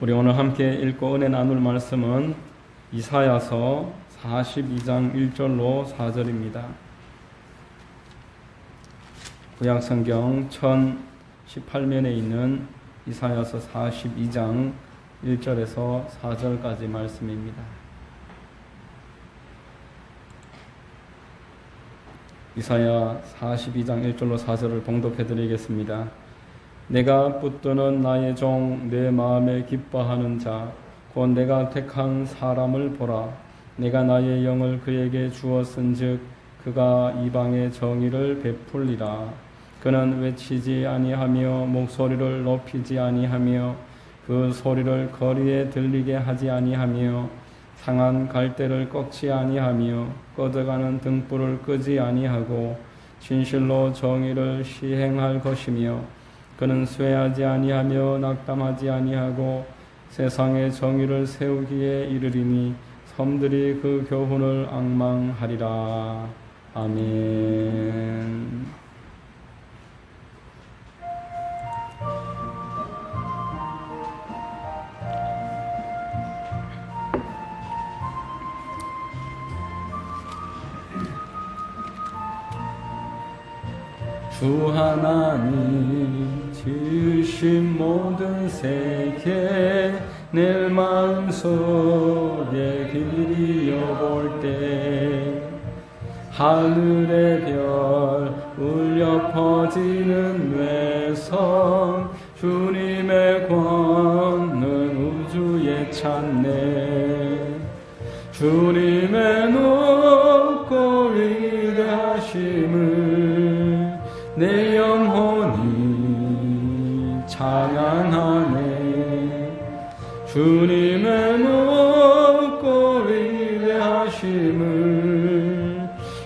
우리 오늘 함께 읽고 은혜 나눌 말씀은 이사야서 42장 1절로 4절입니다. 구약성경 1018면에 있는 이사야서 42장 1절에서 4절까지 말씀입니다. 이사야 42장 1절로 4절을 봉독해 드리겠습니다. 내가 붙드는 나의 종 내 마음에 기뻐하는 자 곧 내가 택한 사람을 보라. 내가 나의 영을 그에게 주었은즉 그가 이방의 정의를 베풀리라. 그는 외치지 아니하며 목소리를 높이지 아니하며 그 소리를 거리에 들리게 하지 아니하며 상한 갈대를 꺾지 아니하며 꺼져가는 등불을 끄지 아니하고 진실로 정의를 시행할 것이며 그는 쇠하지 아니하며 낙담하지 아니하고 세상의 정의를 세우기에 이르리니 섬들이 그 교훈을 앙망하리라. 아멘. 주 하나님 지으신 모든 세계 내 마음속에 길이어 볼 때 하늘의 별 울려 퍼지는 외성 주님의 권능 우주에 찾네. 주님의 높고 위대하심을 내 영혼이 찬양하네. 주님의 높고 위대하심을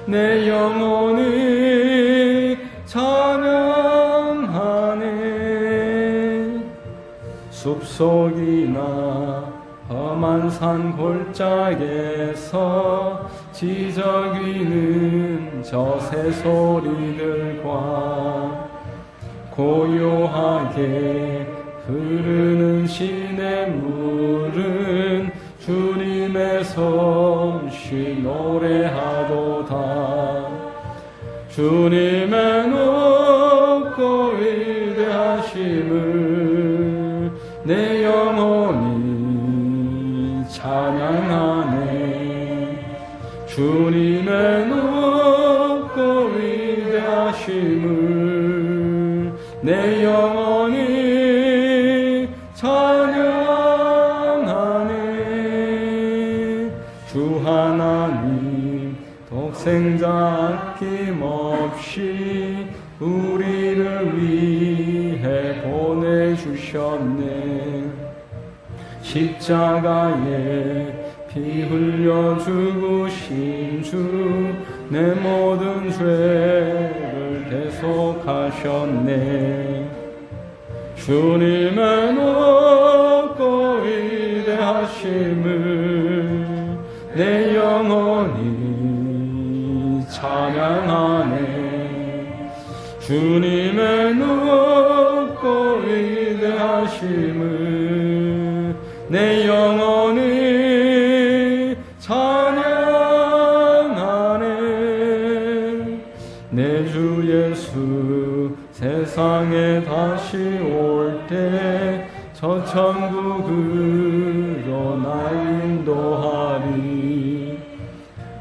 내 영혼이 찬양하네. 숲속이나 험한 산 골짜기에서 지저귀는 저 새소리들과 고요하게 흐르는 시냇물은 주님의 솜씨 노래하도다. 주님의 높고 위대하심을 내 영혼이 찬양하네. 주님의 높고 위대하심을 내 영혼이 찬양하네. 주 하나님 독생자 아낌없이 우리를 위해 보내주셨네. 십자가에 피 흘려 죽으신 주 내 모든 죄를 대속하셨네. 주님의 높고 위대하심을 내 영혼이 찬양하네. 주님의 높고 위대하심을 내 영혼이 찬양하네. 내 주 예수 세상에 다시 올 때 저 천국으로 날 인도하리.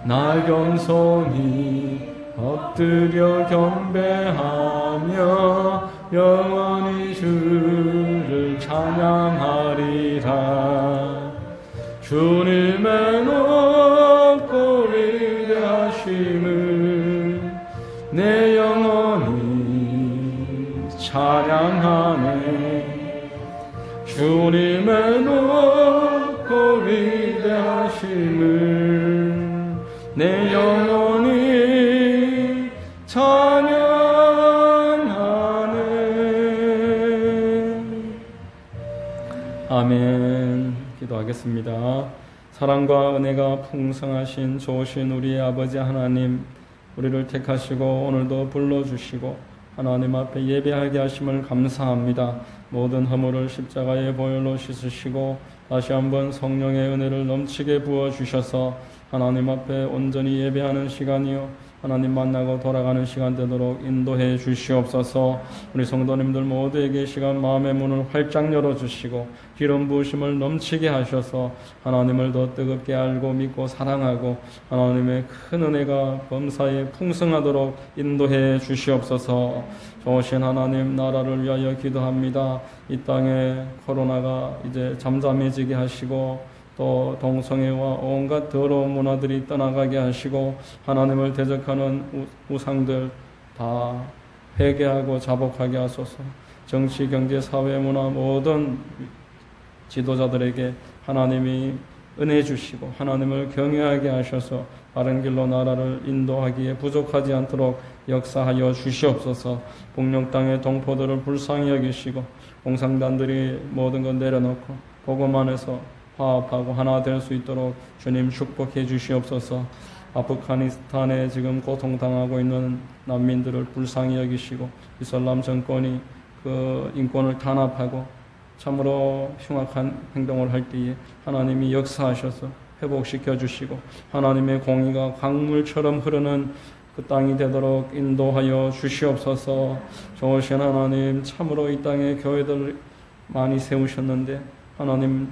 나 겸손히 엎드려 경배하며 영원히 주를 찬양하리라. 주님의 높고 위대하심을 내 영혼이 찬양하네. 주님의 높고 위대하심을 내 영혼이 찬양하네. 아멘. 기도하겠습니다. 사랑과 은혜가 풍성하신 좋으신 우리의 아버지 하나님, 우리를 택하시고 오늘도 불러주시고 하나님 앞에 예배하게 하심을 감사합니다. 모든 허물을 십자가의 보혈로 씻으시고 다시 한번 성령의 은혜를 넘치게 부어주셔서 하나님 앞에 온전히 예배하는 시간이요 하나님 만나고 돌아가는 시간 되도록 인도해 주시옵소서. 우리 성도님들 모두에게 시간 마음의 문을 활짝 열어주시고 기름 부으심을 넘치게 하셔서 하나님을 더 뜨겁게 알고 믿고 사랑하고 하나님의 큰 은혜가 범사에 풍성하도록 인도해 주시옵소서. 좋으신 하나님 나라를 위하여 기도합니다. 이 땅에 코로나가 이제 잠잠해지게 하시고 또 동성애와 온갖 더러운 문화들이 떠나가게 하시고 하나님을 대적하는 우상들 다 회개하고 자복하게 하소서. 정치, 경제, 사회, 문화 모든 지도자들에게 하나님이 은혜 주시고 하나님을 경외하게 하셔서 바른 길로 나라를 인도하기에 부족하지 않도록 역사하여 주시옵소서. 북녘 땅의 동포들을 불쌍히 여기시고 공산당들이 모든 것 내려놓고 복음 안에서 화합하고 하나 될 수 있도록 주님 축복해 주시옵소서. 아프가니스탄에 지금 고통당하고 있는 난민들을 불쌍히 여기시고 이슬람 정권이 그 인권을 탄압하고 참으로 흉악한 행동을 할 때에 하나님이 역사하셔서 회복시켜 주시고 하나님의 공의가 강물처럼 흐르는 그 땅이 되도록 인도하여 주시옵소서. 좋으신 하나님 참으로 이 땅에 교회들 많이 세우셨는데 하나님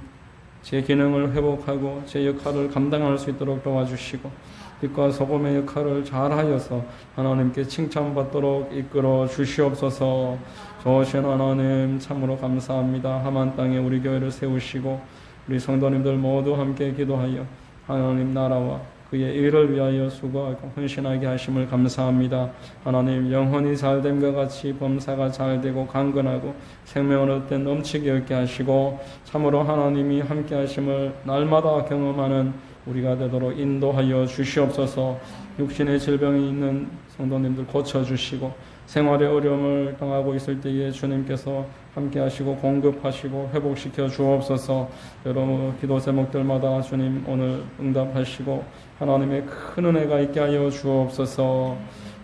제 기능을 회복하고 제 역할을 감당할 수 있도록 도와주시고 빛과 소금의 역할을 잘하여서 하나님께 칭찬받도록 이끌어 주시옵소서. 좋으신 하나님 참으로 감사합니다. 하만 땅에 우리 교회를 세우시고 우리 성도님들 모두 함께 기도하여 하나님 나라와 그의 일을 위하여 수고하고 헌신하게 하심을 감사합니다. 하나님 영혼이 잘됨과 같이 범사가 잘되고 강건하고 생명을 얻되 넘치게 얻게 하시고 참으로 하나님이 함께 하심을 날마다 경험하는 우리가 되도록 인도하여 주시옵소서. 육신의 질병이 있는 성도님들 고쳐주시고 생활의 어려움을 당하고 있을 때에 주님께서 함께 하시고 공급하시고 회복시켜 주옵소서. 여러 기도 제목들마다 주님 오늘 응답하시고 하나님의 큰 은혜가 있게 하여 주옵소서.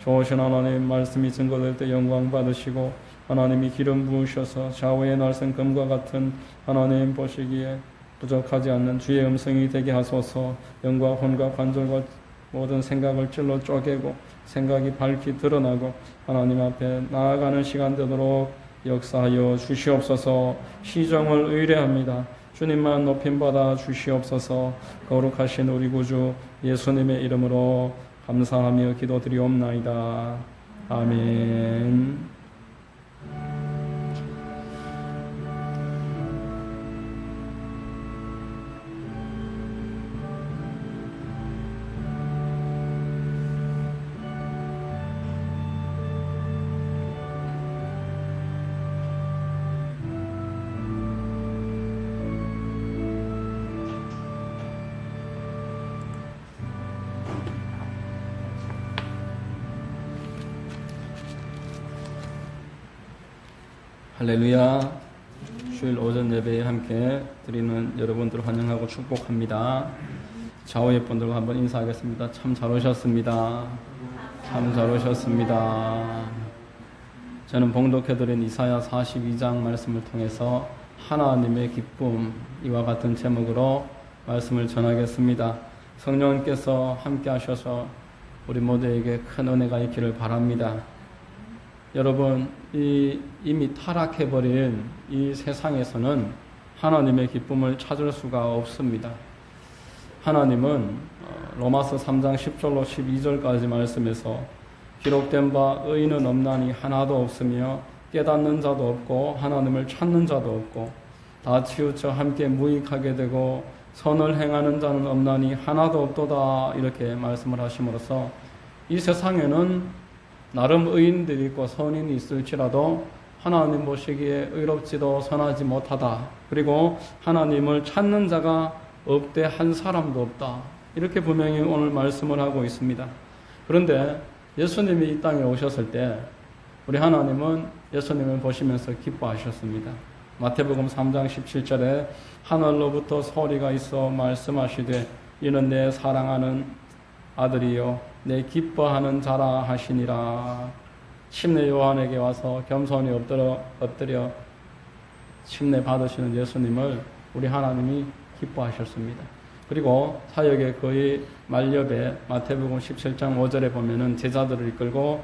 좋으신 하나님 말씀이 증거될 때 영광 받으시고 하나님이 기름 부으셔서 좌우의 날선 금과 같은 하나님 보시기에 부족하지 않는 주의 음성이 되게 하소서. 영과 혼과 관절과 모든 생각을 찔러 쪼개고 생각이 밝히 드러나고 하나님 앞에 나아가는 시간 되도록 역사하여 주시옵소서. 시정을 의뢰합니다. 주님만 높임받아 주시옵소서. 거룩하신 우리 구주 예수님의 이름으로 감사하며 기도드리옵나이다. 아멘. 할렐루야. 주일 오전 예배에 함께 드리는 여러분들 환영하고 축복합니다. 좌우의 분들과 한번 인사하겠습니다. 참 잘 오셨습니다. 참 잘 오셨습니다. 저는 봉독해드린 이사야 42장 말씀을 통해서 하나님의 기쁨 이와 같은 제목으로 말씀을 전하겠습니다. 성령님께서 함께 하셔서 우리 모두에게 큰 은혜가 있기를 바랍니다. 여러분, 이미 타락해버린 이 세상에서는 하나님의 기쁨을 찾을 수가 없습니다. 하나님은 로마서 3장 10절로 12절까지 말씀에서 기록된 바 의인은 없나니 하나도 없으며 깨닫는 자도 없고 하나님을 찾는 자도 없고 다 치우쳐 함께 무익하게 되고 선을 행하는 자는 없나니 하나도 없도다 이렇게 말씀을 하심으로써 이 세상에는 나름 의인들이 있고 선인이 있을지라도 하나님 보시기에 의롭지도 선하지 못하다. 그리고 하나님을 찾는 자가 없되 한 사람도 없다. 이렇게 분명히 오늘 말씀을 하고 있습니다. 그런데 예수님이 이 땅에 오셨을 때 우리 하나님은 예수님을 보시면서 기뻐하셨습니다. 마태복음 3장 17절에 하늘로부터 소리가 있어 말씀하시되 이는 내 사랑하는 아들이요 내 기뻐하는 자라 하시니라. 침례 요한에게 와서 겸손히 엎드려 침례 받으시는 예수님을 우리 하나님이 기뻐하셨습니다. 그리고 사역의 거의 말엽에 마태복음 17장 5절에 보면은 제자들을 이끌고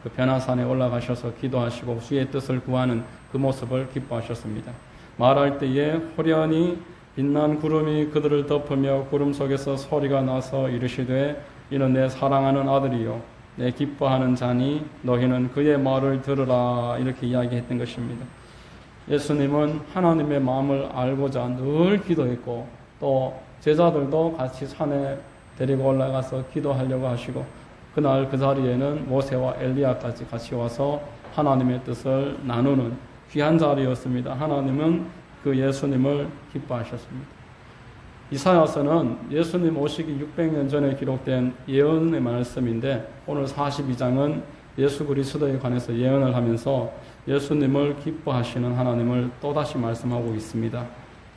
그 변화산에 올라가셔서 기도하시고 주의 뜻을 구하는 그 모습을 기뻐하셨습니다. 말할 때에 호련히 빛난 구름이 그들을 덮으며 구름 속에서 소리가 나서 이르시되 이는 내 사랑하는 아들이요 내 기뻐하는 자니 너희는 그의 말을 들으라 이렇게 이야기했던 것입니다. 예수님은 하나님의 마음을 알고자 늘 기도했고 또 제자들도 같이 산에 데리고 올라가서 기도하려고 하시고 그날 그 자리에는 모세와 엘리야까지 같이 와서 하나님의 뜻을 나누는 귀한 자리였습니다. 하나님은 그 예수님을 기뻐하셨습니다. 이사야서는 예수님 오시기 600년 전에 기록된 예언의 말씀인데 오늘 42장은 예수 그리스도에 관해서 예언을 하면서 예수님을 기뻐하시는 하나님을 또다시 말씀하고 있습니다.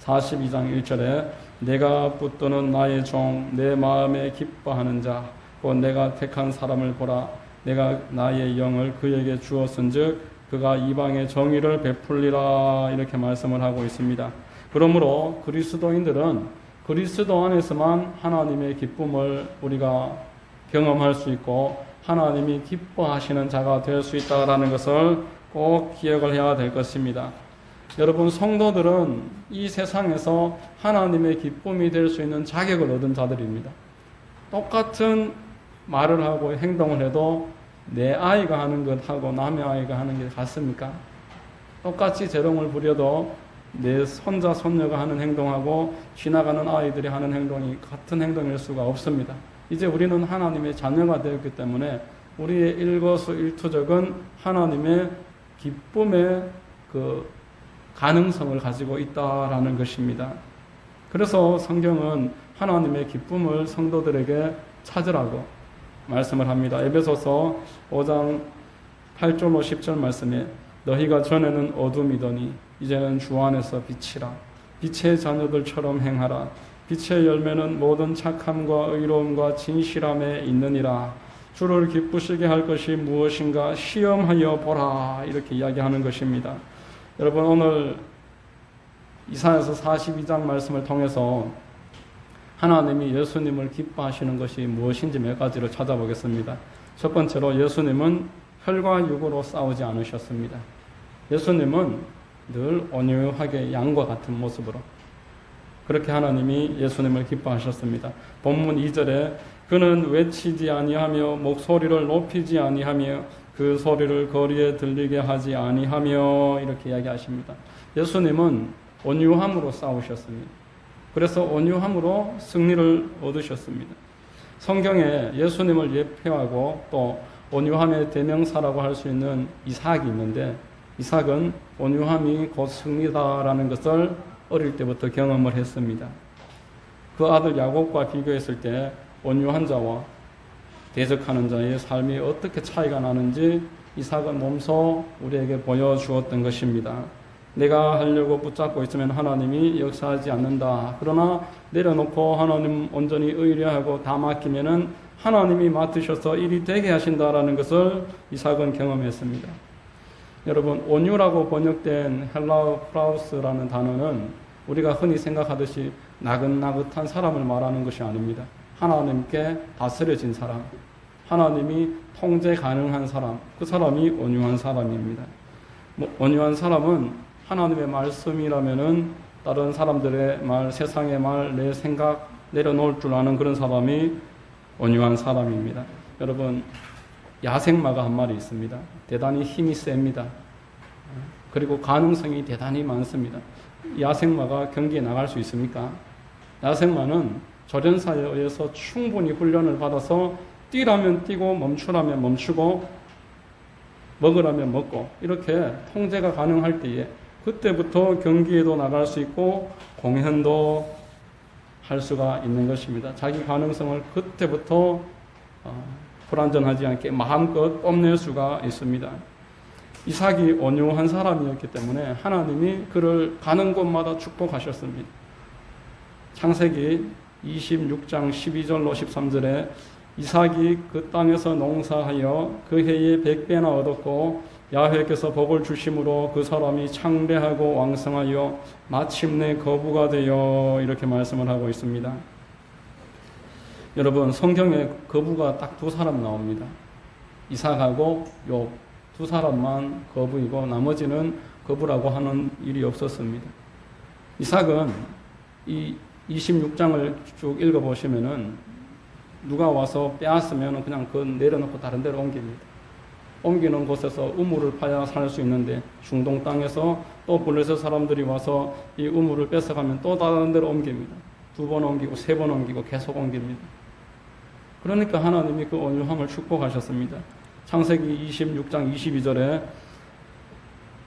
42장 1절에 내가 붙드는 나의 종 내 마음에 기뻐하는 자 곧 내가 택한 사람을 보라 내가 나의 영을 그에게 주었은즉 그가 이방의 정의를 베풀리라 이렇게 말씀을 하고 있습니다. 그러므로 그리스도인들은 그리스도 안에서만 하나님의 기쁨을 우리가 경험할 수 있고 하나님이 기뻐하시는 자가 될 수 있다라는 것을 꼭 기억을 해야 될 것입니다. 여러분 성도들은 이 세상에서 하나님의 기쁨이 될 수 있는 자격을 얻은 자들입니다. 똑같은 말을 하고 행동을 해도 내 아이가 하는 것하고 남의 아이가 하는 게 같습니까? 똑같이 재롱을 부려도 내 손자 손녀가 하는 행동하고 지나가는 아이들이 하는 행동이 같은 행동일 수가 없습니다. 이제 우리는 하나님의 자녀가 되었기 때문에 우리의 일거수일투족은 하나님의 기쁨의 그 가능성을 가지고 있다라는 것입니다. 그래서 성경은 하나님의 기쁨을 성도들에게 찾으라고 말씀을 합니다. 에베소서 5장 8절 10절 말씀에 너희가 전에는 어둠이더니 이제는 주 안에서 빛이라 빛의 자녀들처럼 행하라 빛의 열매는 모든 착함과 의로움과 진실함에 있느니라 주를 기쁘시게 할 것이 무엇인가 시험하여 보라 이렇게 이야기하는 것입니다. 여러분 오늘 이사야서 42장 말씀을 통해서 하나님이 예수님을 기뻐하시는 것이 무엇인지 몇 가지를 찾아보겠습니다. 첫 번째로 예수님은 혈과 육으로 싸우지 않으셨습니다. 예수님은 늘 온유하게 양과 같은 모습으로 그렇게 하나님이 예수님을 기뻐하셨습니다. 본문 2절에 그는 외치지 아니하며 목소리를 높이지 아니하며 그 소리를 거리에 들리게 하지 아니하며 이렇게 이야기하십니다. 예수님은 온유함으로 싸우셨습니다. 그래서 온유함으로 승리를 얻으셨습니다. 성경에 예수님을 예표하고 또 온유함의 대명사라고 할 수 있는 이삭이 있는데 이삭은 온유함이 곧 승리다라는 것을 어릴 때부터 경험을 했습니다. 그 아들 야곱과 비교했을 때 온유한 자와 대적하는 자의 삶이 어떻게 차이가 나는지 이삭은 몸소 우리에게 보여주었던 것입니다. 내가 하려고 붙잡고 있으면 하나님이 역사하지 않는다. 그러나 내려놓고 하나님 온전히 의뢰하고 다 맡기면은 하나님이 맡으셔서 일이 되게 하신다라는 것을 이삭은 경험했습니다. 여러분 온유라고 번역된 헬라어 프라우스라는 단어는 우리가 흔히 생각하듯이 나긋나긋한 사람을 말하는 것이 아닙니다. 하나님께 다스려진 사람, 하나님이 통제 가능한 사람, 그 사람이 온유한 사람입니다. 온유한 사람은 하나님의 말씀이라면은 다른 사람들의 말, 세상의 말, 내 생각 내려놓을 줄 아는 그런 사람이 온유한 사람입니다. 여러분 야생마가 한 마리 있습니다. 대단히 힘이 셉니다. 그리고 가능성이 대단히 많습니다. 야생마가 경기에 나갈 수 있습니까? 야생마는 조련사에 의해서 충분히 훈련을 받아서 뛰라면 뛰고 멈추라면 멈추고 먹으라면 먹고 이렇게 통제가 가능할 때에 그때부터 경기에도 나갈 수 있고 공연도 할 수가 있는 것입니다. 자기 가능성을 그때부터 불완전하지 않게 마음껏 뽐낼 수가 있습니다. 이삭이 온유한 사람이었기 때문에 하나님이 그를 가는 곳마다 축복하셨습니다. 창세기 26장 12절로 13절에 이삭이 그 땅에서 농사하여 그 해에 100배나 얻었고 야훼께서 복을 주심으로 그 사람이 창대하고 왕성하여 마침내 거부가 되어 이렇게 말씀을 하고 있습니다. 여러분, 성경에 거부가 딱 두 사람 나옵니다. 이삭하고 욥 두 사람만 거부이고 나머지는 거부라고 하는 일이 없었습니다. 이삭은 이 26장을 쭉 읽어보시면은 누가 와서 빼앗으면 그냥 그거 내려놓고 다른 데로 옮깁니다. 옮기는 곳에서 우물을 파야 살 수 있는데 중동 땅에서 또 블레셋 사람들이 와서 이 우물을 뺏어가면 또 다른 데로 옮깁니다. 2번 옮기고 3번 옮기고 계속 옮깁니다. 그러니까 하나님이 그 온유함을 축복하셨습니다. 창세기 26장 22절에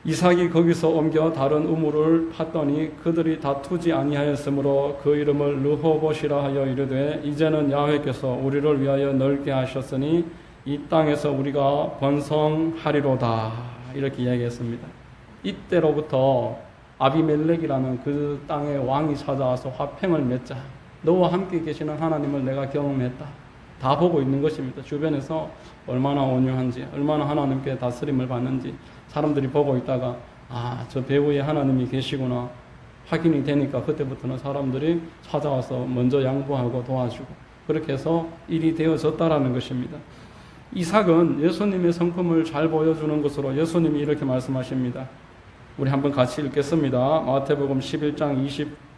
이삭이 거기서 옮겨 다른 우물을 팠더니 그들이 다투지 아니하였으므로 그 이름을 르호봇이라 하여 이르되 이제는 야훼께서 우리를 위하여 넓게 하셨으니 이 땅에서 우리가 번성하리로다 이렇게 이야기했습니다. 이때로부터 아비멜렉이라는 그 땅의 왕이 찾아와서 화평을 맺자. 너와 함께 계시는 하나님을 내가 경험했다. 다 보고 있는 것입니다. 주변에서 얼마나 온유한지, 얼마나 하나님께 다스림을 받는지 사람들이 보고 있다가 저 배후에 하나님이 계시구나 확인이 되니까 그때부터는 사람들이 찾아와서 먼저 양보하고 도와주고 그렇게 해서 일이 되어졌다라는 것입니다. 이삭은 예수님의 성품을 잘 보여주는 것으로 예수님이 이렇게 말씀하십니다. 우리 한번 같이 읽겠습니다. 마태복음 11장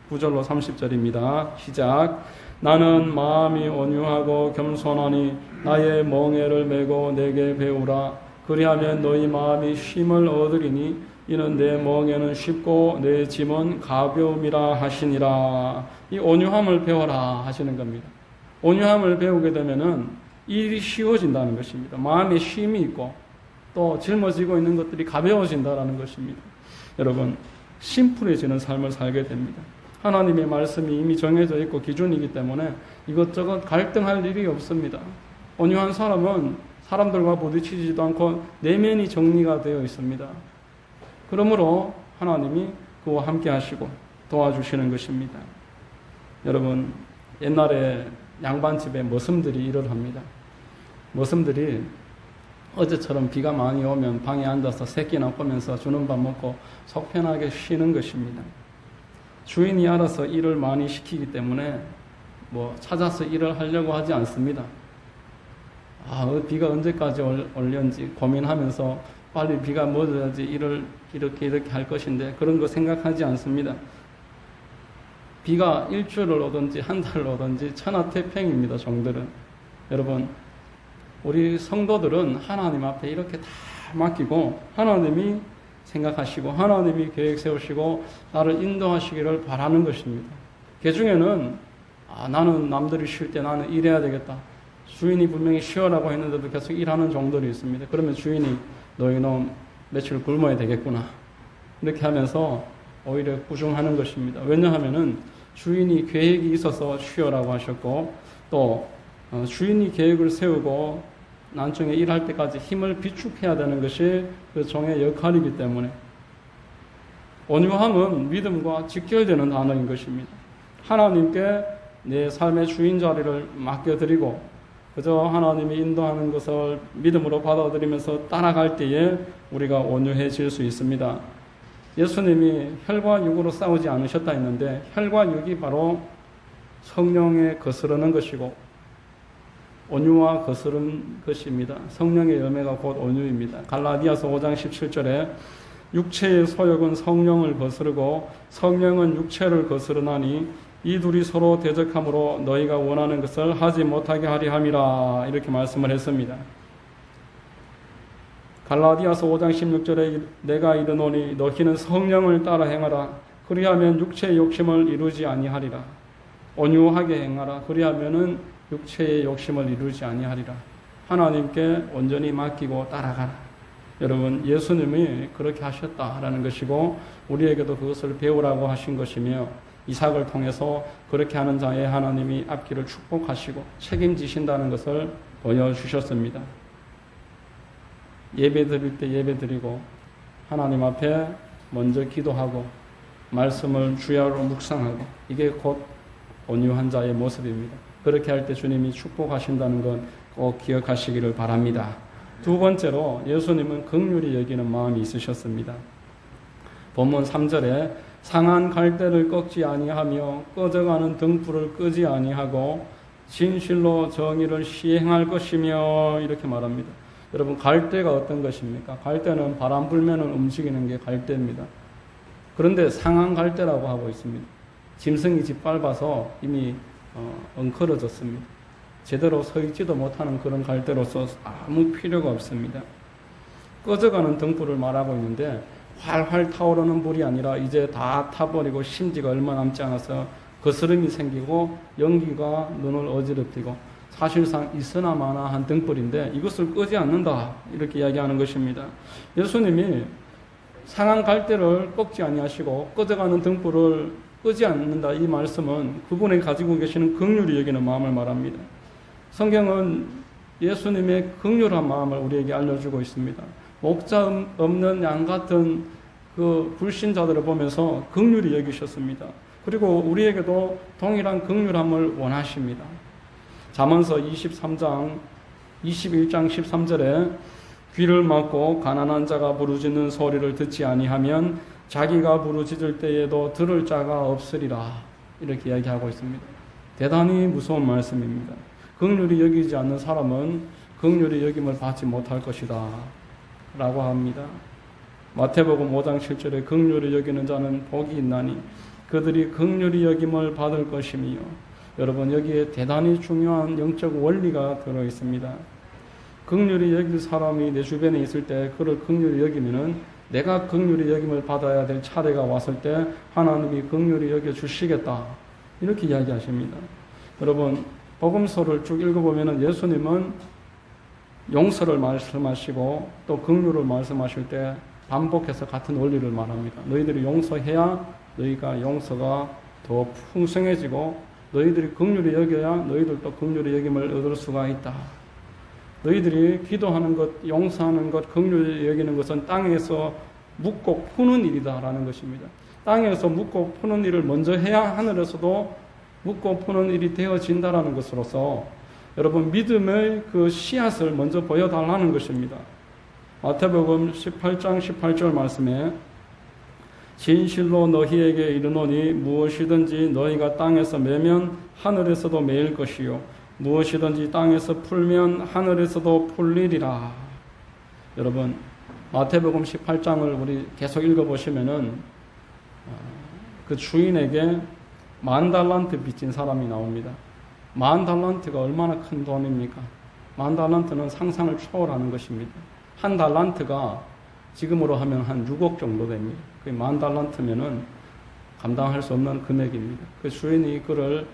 29절로 30절입니다. 시작. 나는 마음이 온유하고 겸손하니 나의 멍에를 메고 내게 배우라. 그리하면 너희 마음이 쉼을 얻으리니 이는 내 멍에는 쉽고 내 짐은 가벼움이라 하시니라. 이 온유함을 배워라 하시는 겁니다. 온유함을 배우게 되면은 일이 쉬워진다는 것입니다. 마음에 쉼이 있고 또 짊어지고 있는 것들이 가벼워진다는 것입니다. 여러분, 심플해지는 삶을 살게 됩니다. 하나님의 말씀이 이미 정해져 있고 기준이기 때문에 이것저것 갈등할 일이 없습니다. 온유한 사람은 사람들과 부딪히지도 않고 내면이 정리가 되어 있습니다. 그러므로 하나님이 그와 함께 하시고 도와주시는 것입니다. 여러분, 옛날에 양반집에 머슴들이 일을 합니다. 머슴들이 어제처럼 비가 많이 오면 방에 앉아서 새끼나 보면서 주는 밥 먹고 속 편하게 쉬는 것입니다. 주인이 알아서 일을 많이 시키기 때문에 찾아서 일을 하려고 하지 않습니다. 비가 언제까지 올련지 고민하면서 빨리 비가 멎어야지 일을 이렇게 할 것인데 그런 거 생각하지 않습니다. 비가 일주일을 오든지 한 달을 오든지 천하태평입니다. 종들은. 여러분, 우리 성도들은 하나님 앞에 이렇게 다 맡기고 하나님이 생각하시고 하나님이 계획 세우시고 나를 인도하시기를 바라는 것입니다. 그 중에는 나는 남들이 쉴 때 나는 일해야 되겠다. 주인이 분명히 쉬어라고 했는데도 계속 일하는 종들이 있습니다. 그러면 주인이 너희는 며칠 굶어야 되겠구나. 이렇게 하면서 오히려 꾸중하는 것입니다. 왜냐하면은 주인이 계획이 있어서 쉬어라고 하셨고 또 주인이 계획을 세우고 나중에 일할 때까지 힘을 비축해야 되는 것이 그 종의 역할이기 때문에 온유함은 믿음과 직결되는 단어인 것입니다. 하나님께 내 삶의 주인 자리를 맡겨드리고 그저 하나님이 인도하는 것을 믿음으로 받아들이면서 따라갈 때에 우리가 온유해질 수 있습니다. 예수님이 혈과 육으로 싸우지 않으셨다 했는데 혈과 육이 바로 성령에 거스르는 것이고 온유와 거스른 것입니다. 성령의 열매가 곧 온유입니다. 갈라디아서 5장 17절에 육체의 소욕은 성령을 거스르고 성령은 육체를 거스르나니 이 둘이 서로 대적함으로 너희가 원하는 것을 하지 못하게 하리 함이라 이렇게 말씀을 했습니다. 갈라디아서 5장 16절에 내가 이르노니 너희는 성령을 따라 행하라. 그리하면 육체의 욕심을 이루지 아니하리라. 온유하게 행하라. 그리하면은 육체의 욕심을 이루지 아니하리라. 하나님께 온전히 맡기고 따라가라. 여러분, 예수님이 그렇게 하셨다라는 것이고 우리에게도 그것을 배우라고 하신 것이며 이삭을 통해서 그렇게 하는 자에 하나님이 앞길을 축복하시고 책임지신다는 것을 보여주셨습니다. 예배 드릴 때 예배 드리고 하나님 앞에 먼저 기도하고 말씀을 주야로 묵상하고 이게 곧 온유한 자의 모습입니다. 그렇게 할 때 주님이 축복하신다는 건 꼭 기억하시기를 바랍니다. 두 번째로 예수님은 긍휼히 여기는 마음이 있으셨습니다. 본문 3절에 상한 갈대를 꺾지 아니하며 꺼져가는 등불을 끄지 아니하고 진실로 정의를 시행할 것이며 이렇게 말합니다. 여러분, 갈대가 어떤 것입니까? 갈대는 바람 불면 움직이는 게 갈대입니다. 그런데 상한 갈대라고 하고 있습니다. 짐승이 짓밟아서 이미 엉클어졌습니다. 제대로 서 있지도 못하는 그런 갈대로서 아무 필요가 없습니다. 꺼져가는 등불을 말하고 있는데 활활 타오르는 불이 아니라 이제 다 타버리고 심지가 얼마 남지 않아서 거스름이 생기고 연기가 눈을 어지럽히고 사실상 있으나마나한 등불인데 이것을 끄지 않는다, 이렇게 이야기하는 것입니다. 예수님이 상한 갈대를 꺾지 아니하시고 꺼져가는 등불을 끄지 않는다, 이 말씀은 그분이 가지고 계시는 긍휼히 여기는 마음을 말합니다. 성경은 예수님의 긍휼한 마음을 우리에게 알려주고 있습니다. 목자 없는 양 같은 그 불신자들을 보면서 긍휼히 여기셨습니다. 그리고 우리에게도 동일한 긍휼함을 원하십니다. 잠언서 21장 13절에 귀를 막고 가난한 자가 부르짖는 소리를 듣지 아니하면 자기가 부르짖을 때에도 들을 자가 없으리라, 이렇게 이야기하고 있습니다. 대단히 무서운 말씀입니다. 긍휼히 여기지 않는 사람은 긍휼히 여김을 받지 못할 것이다 라고 합니다. 마태복음 5장 7절에 긍휼히 여기는 자는 복이 있나니 그들이 긍휼히 여김을 받을 것이며, 여러분, 여기에 대단히 중요한 영적 원리가 들어있습니다. 긍휼히 여길 사람이 내 주변에 있을 때 그를 긍휼히 여기면은 내가 긍휼히 여김을 받아야 될 차례가 왔을 때 하나님이 긍휼히 여겨 주시겠다, 이렇게 이야기하십니다. 여러분, 복음서를 쭉 읽어보면은 예수님은 용서를 말씀하시고 또 긍휼을 말씀하실 때 반복해서 같은 원리를 말합니다. 너희들이 용서해야 너희가 용서가 더 풍성해지고 너희들이 긍휼히 여겨야 너희들도 긍휼히 여김을 얻을 수가 있다. 너희들이 기도하는 것, 용서하는 것, 긍휼히 여기는 것은 땅에서 묻고 푸는 일이다라는 것입니다. 땅에서 묻고 푸는 일을 먼저 해야 하늘에서도 묻고 푸는 일이 되어진다라는 것으로서 여러분, 믿음의 그 씨앗을 먼저 보여달라는 것입니다. 마태복음 18장 18절 말씀에 진실로 너희에게 이르노니 무엇이든지 너희가 땅에서 매면 하늘에서도 매일 것이요 무엇이든지 땅에서 풀면 하늘에서도 풀리리라. 여러분, 마태복음 18장을 우리 계속 읽어보시면은 그 주인에게 10,000달란트 빚진 사람이 나옵니다. 10,000달란트가 얼마나 큰 돈입니까? 10,000달란트는 상상을 초월하는 것입니다. 한 달란트가 지금으로 하면 한 6억 정도 됩니다. 그 10,000달란트면은 감당할 수 없는 금액입니다. 그 주인이 그를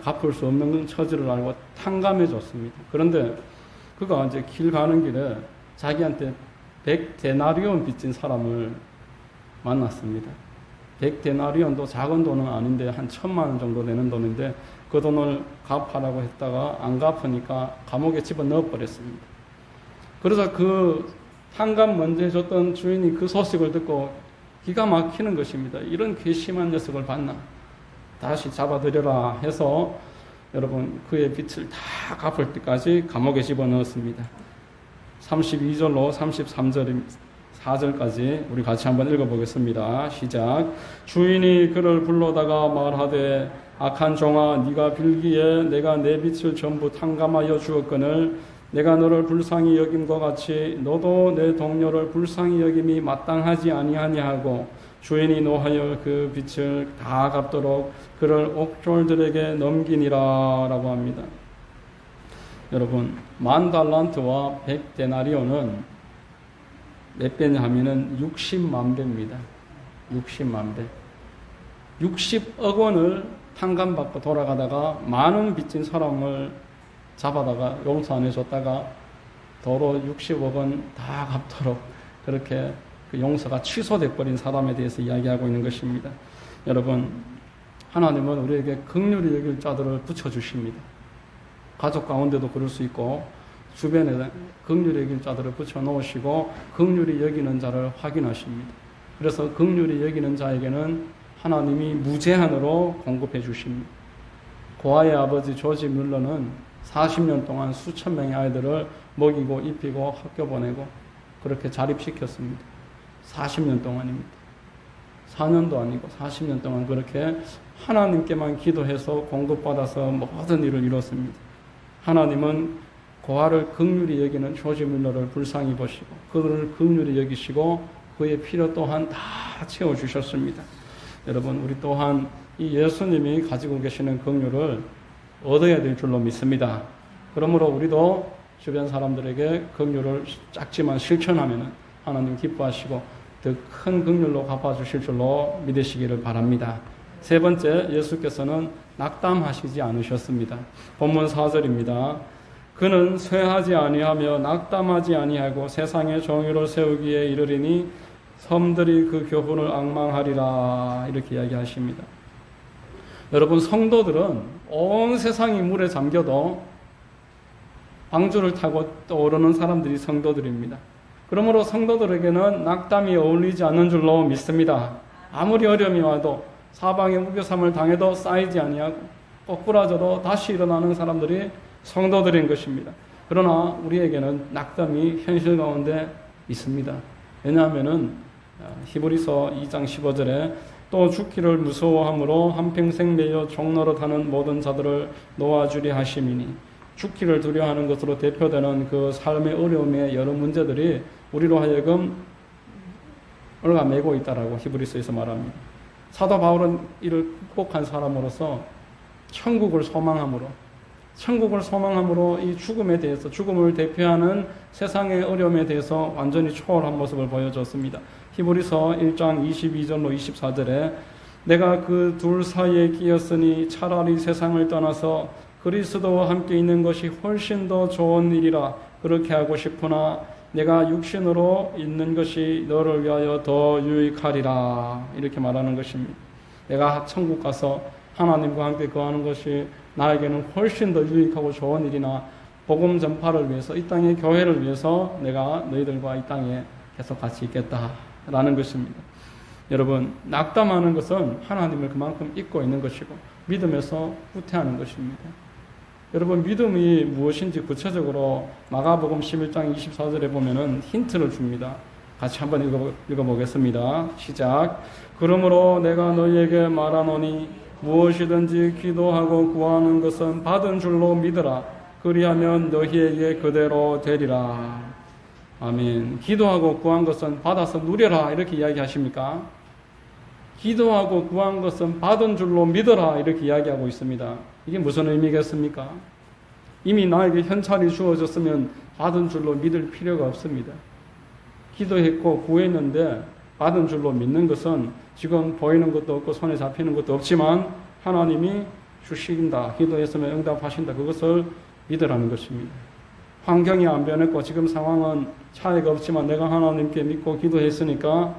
갚을 수 없는 처지를 알고 탕감해 줬습니다. 그런데 그가 이제 길 가는 길에 자기한테 100데나리온 빚진 사람을 만났습니다. 100데나리온도 작은 돈은 아닌데 한 1,000만 원 정도 되는 돈인데 그 돈을 갚아라고 했다가 안 갚으니까 감옥에 집어넣어 버렸습니다. 그래서 그 탕감 먼저 해줬던 주인이 그 소식을 듣고 기가 막히는 것입니다. 이런 괘씸한 녀석을 봤나? 다시 잡아들여라 해서 여러분, 그의 빚을 다 갚을 때까지 감옥에 집어넣었습니다. 32절로 4절까지 우리 같이 한번 읽어보겠습니다. 시작. 주인이 그를 불러다가 말하되 악한 종아, 네가 빌기에 내가 내 빚을 전부 탕감하여 주었거늘 내가 너를 불쌍히 여김과 같이 너도 내 동료를 불쌍히 여김이 마땅하지 아니하냐 하고 주인이 노하여 그 빚을 다 갚도록 그를 옥졸들에게 넘기니라 라고 합니다. 여러분, 10,000달란트와 100데나리온은 몇 배냐 하면은 60만 배입니다. 60만 배. 60억 원을 탕감받고 돌아가다가 많은 빚진 사람을 잡아다가 용서 안 해줬다가 도로 60억 원 다 갚도록 그렇게 그 용서가 취소돼 버린 사람에 대해서 이야기하고 있는 것입니다. 여러분, 하나님은 우리에게 긍휼히 여길 자들을 붙여주십니다. 가족 가운데도 그럴 수 있고 주변에 긍휼히 여길 자들을 붙여놓으시고 긍휼히 여기는 자를 확인하십니다. 그래서 긍휼히 여기는 자에게는 하나님이 무제한으로 공급해 주십니다. 고아의 아버지 조지 뮬러는 40년 동안 수천 명의 아이들을 먹이고 입히고 학교 보내고 그렇게 자립시켰습니다. 40년 동안입니다. 4년도 아니고 40년 동안 그렇게 하나님께만 기도해서 공급받아서 모든 일을 이뤘습니다. 하나님은 고아를 긍휼히 여기는 조지 뮬러를 불쌍히 보시고 그를 긍휼히 여기시고 그의 필요 또한 다 채워주셨습니다. 여러분, 우리 또한 이 예수님이 가지고 계시는 긍휼을 얻어야 될 줄로 믿습니다. 그러므로 우리도 주변 사람들에게 긍휼을 작지만 실천하면 하나님 기뻐하시고 더 큰 긍휼로 갚아주실 줄로 믿으시기를 바랍니다. 세 번째, 예수께서는 낙담하시지 않으셨습니다. 본문 4절입니다. 그는 쇠하지 아니하며 낙담하지 아니하고 세상의 정의를 세우기에 이르리니 섬들이 그 교훈을 앙망하리라 이렇게 이야기하십니다. 여러분, 성도들은 온 세상이 물에 잠겨도 방주를 타고 떠오르는 사람들이 성도들입니다. 그러므로 성도들에게는 낙담이 어울리지 않는 줄로 믿습니다. 아무리 어려움이 와도 사방에 무교삼을 당해도 쌓이지 아니하고 꼬꾸라져도 다시 일어나는 사람들이 성도들인 것입니다. 그러나 우리에게는 낙담이 현실 가운데 있습니다. 왜냐하면 히브리서 2장 15절에 또 죽기를 무서워함으로 한평생 매여 종노릇하는 모든 자들을 놓아주리 하심이니 죽기를 두려워하는 것으로 대표되는 그 삶의 어려움의 여러 문제들이 우리로 하여금 올가매고 있다라고 히브리서에서 말합니다. 사도 바울은 이를 극복한 사람으로서 천국을 소망함으로 이 죽음에 대해서, 죽음을 대표하는 세상의 어려움에 대해서 완전히 초월한 모습을 보여줬습니다. 히브리서 1장 22절로 24절에 내가 그 둘 사이에 끼었으니 차라리 세상을 떠나서 그리스도와 함께 있는 것이 훨씬 더 좋은 일이라 그렇게 하고 싶으나 내가 육신으로 있는 것이 너를 위하여 더 유익하리라 이렇게 말하는 것입니다. 내가 천국 가서 하나님과 함께 거하는 것이 나에게는 훨씬 더 유익하고 좋은 일이나 복음 전파를 위해서, 이 땅의 교회를 위해서 내가 너희들과 이 땅에 계속 같이 있겠다라는 것입니다. 여러분, 낙담하는 것은 하나님을 그만큼 잊고 있는 것이고 믿음에서 후퇴하는 것입니다. 여러분, 믿음이 무엇인지 구체적으로 마가복음 11장 24절에 보면은 힌트를 줍니다. 같이 한번 읽어보겠습니다. 시작. 그러므로 내가 너희에게 말하노니 무엇이든지 기도하고 구하는 것은 받은 줄로 믿으라. 그리하면 너희에게 그대로 되리라. 아멘. 기도하고 구한 것은 받아서 누려라 이렇게 이야기하십니까? 기도하고 구한 것은 받은 줄로 믿어라 이렇게 이야기하고 있습니다. 이게 무슨 의미겠습니까? 이미 나에게 현찰이 주어졌으면 받은 줄로 믿을 필요가 없습니다. 기도했고 구했는데 받은 줄로 믿는 것은 지금 보이는 것도 없고 손에 잡히는 것도 없지만 하나님이 주신다, 기도했으면 응답하신다, 그것을 믿으라는 것입니다. 환경이 안 변했고 지금 상황은 차이가 없지만 내가 하나님께 믿고 기도했으니까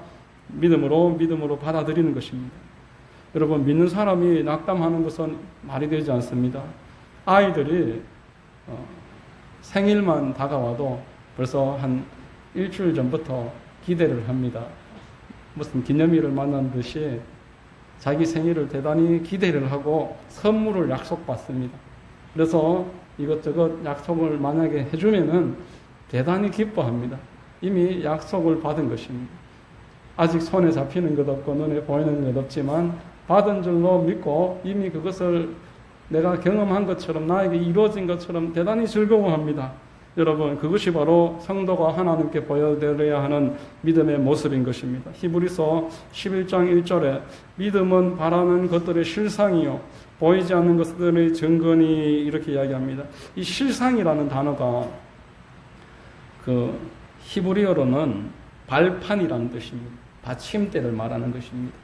믿음으로 받아들이는 것입니다. 여러분, 믿는 사람이 낙담하는 것은 말이 되지 않습니다. 아이들이 생일만 다가와도 벌써 한 일주일 전부터 기대를 합니다. 무슨 기념일을 만난 듯이 자기 생일을 대단히 기대를 하고 선물을 약속받습니다. 그래서 이것저것 약속을 만약에 해주면은 대단히 기뻐합니다. 이미 약속을 받은 것입니다. 아직 손에 잡히는 것 없고 눈에 보이는 것 없지만 받은 줄로 믿고 이미 그것을 내가 경험한 것처럼 나에게 이루어진 것처럼 대단히 즐거워합니다. 여러분, 그것이 바로 성도가 하나님께 보여드려야 하는 믿음의 모습인 것입니다. 히브리서 11장 1절에 믿음은 바라는 것들의 실상이요 보이지 않는 것들의 증거니 이렇게 이야기합니다. 이 실상이라는 단어가 그 히브리어로는 발판이라는 뜻입니다. 받침대를 말하는 것입니다.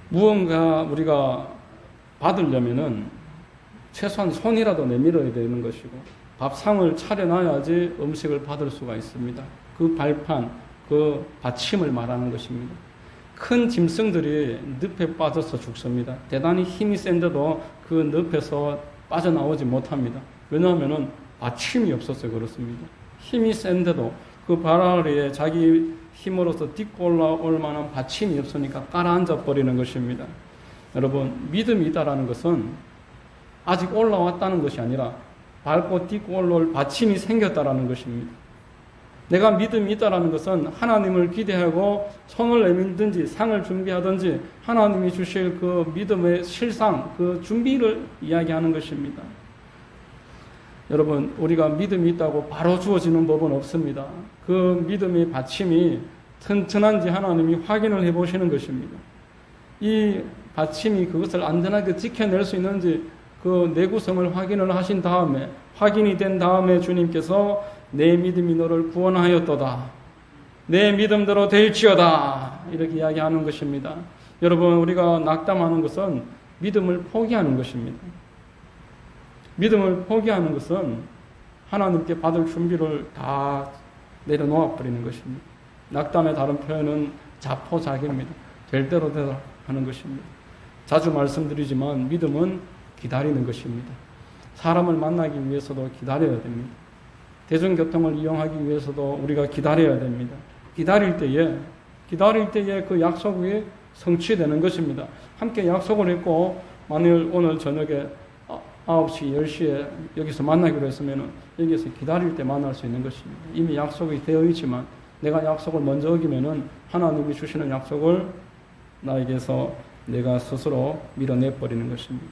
무언가 우리가 받으려면은 최소한 손이라도 내밀어야 되는 것이고 밥상을 차려놔야지 음식을 받을 수가 있습니다. 그 발판, 그 받침을 말하는 것입니다. 큰 짐승들이 늪에 빠져서 죽습니다. 대단히 힘이 센데도 그 늪에서 빠져나오지 못합니다. 왜냐하면 받침이 없어서 그렇습니다. 힘이 센데도 그 발 아래에 자기 힘으로서 딛고 올라올 만한 받침이 없으니까 깔아앉아 버리는 것입니다. 여러분, 믿음이 있다라는 것은 아직 올라왔다는 것이 아니라 밟고 딛고 올라올 받침이 생겼다라는 것입니다. 내가 믿음이 있다라는 것은 하나님을 기대하고 손을 내밀든지 상을 준비하든지 하나님이 주실 그 믿음의 실상, 그 준비를 이야기하는 것입니다. 여러분, 우리가 믿음이 있다고 바로 주어지는 법은 없습니다. 그 믿음의 받침이 튼튼한지 하나님이 확인을 해보시는 것입니다. 이 받침이 그것을 안전하게 지켜낼 수 있는지 그 내구성을 확인을 하신 다음에, 확인이 된 다음에 주님께서 내 믿음이 너를 구원하였도다, 내 믿음대로 될지어다, 이렇게 이야기하는 것입니다. 여러분, 우리가 낙담하는 것은 믿음을 포기하는 것입니다. 믿음을 포기하는 것은 하나님께 받을 준비를 다 내려놓아 버리는 것입니다. 낙담의 다른 표현은 자포자기입니다. 될 대로 되라 하는 것입니다. 자주 말씀드리지만 믿음은 기다리는 것입니다. 사람을 만나기 위해서도 기다려야 됩니다. 대중교통을 이용하기 위해서도 우리가 기다려야 됩니다. 기다릴 때에 그 약속이 성취되는 것입니다. 함께 약속을 했고 만일 오늘 저녁에 9시, 10시에 여기서 만나기로 했으면 여기서 기다릴 때 만날 수 있는 것입니다. 이미 약속이 되어 있지만 내가 약속을 먼저 어기면은 하나님이 주시는 약속을 나에게서 내가 스스로 밀어내버리는 것입니다.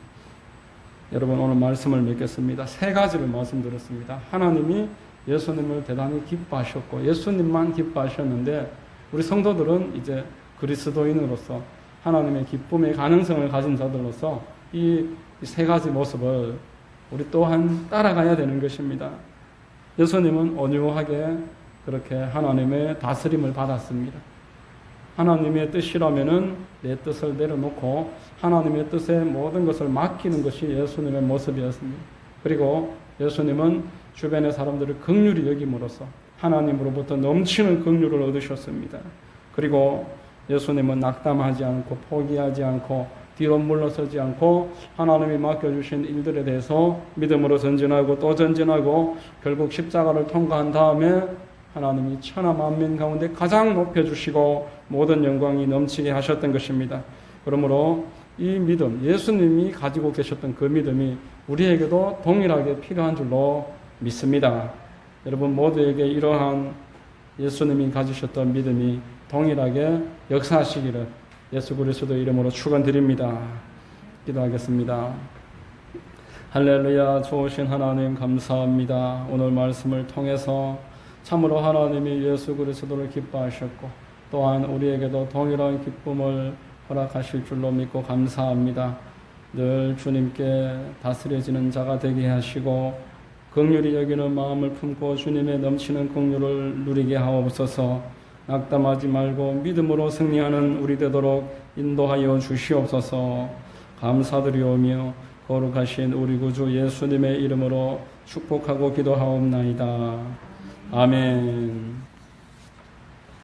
여러분, 오늘 말씀을 맺겠습니다. 3가지를 말씀드렸습니다. 하나님이 예수님을 대단히 기뻐하셨고 예수님만 기뻐하셨는데 우리 성도들은 이제 그리스도인으로서 하나님의 기쁨의 가능성을 가진 자들로서 이 3가지 모습을 우리 또한 따라가야 되는 것입니다. 예수님은 온유하게 그렇게 하나님의 다스림을 받았습니다. 하나님의 뜻이라면은 내 뜻을 내려놓고 하나님의 뜻에 모든 것을 맡기는 것이 예수님의 모습이었습니다. 그리고 예수님은 주변의 사람들을 긍휼히 여김으로써 하나님으로부터 넘치는 긍휼을 얻으셨습니다. 그리고 예수님은 낙담하지 않고 포기하지 않고 뒤로 물러서지 않고 하나님이 맡겨주신 일들에 대해서 믿음으로 전진하고 또 전진하고 결국 십자가를 통과한 다음에 하나님이 천하 만민 가운데 가장 높여주시고 모든 영광이 넘치게 하셨던 것입니다. 그러므로 이 믿음, 예수님이 가지고 계셨던 그 믿음이 우리에게도 동일하게 필요한 줄로 믿습니다. 여러분 모두에게 이러한 예수님이 가지셨던 믿음이 동일하게 역사하시기를 예수 그리스도 이름으로 축원드립니다. 기도하겠습니다. 할렐루야. 좋으신 하나님 감사합니다. 오늘 말씀을 통해서 참으로 하나님이 예수 그리스도를 기뻐하셨고 또한 우리에게도 동일한 기쁨을 허락하실 줄로 믿고 감사합니다. 늘 주님께 다스려지는 자가 되게 하시고 긍휼히 여기는 마음을 품고 주님의 넘치는 긍휼을 누리게 하옵소서. 낙담하지 말고 믿음으로 승리하는 우리 되도록 인도하여 주시옵소서. 감사드리오며 거룩하신 우리 구주 예수님의 이름으로 축복하고 기도하옵나이다. 아멘.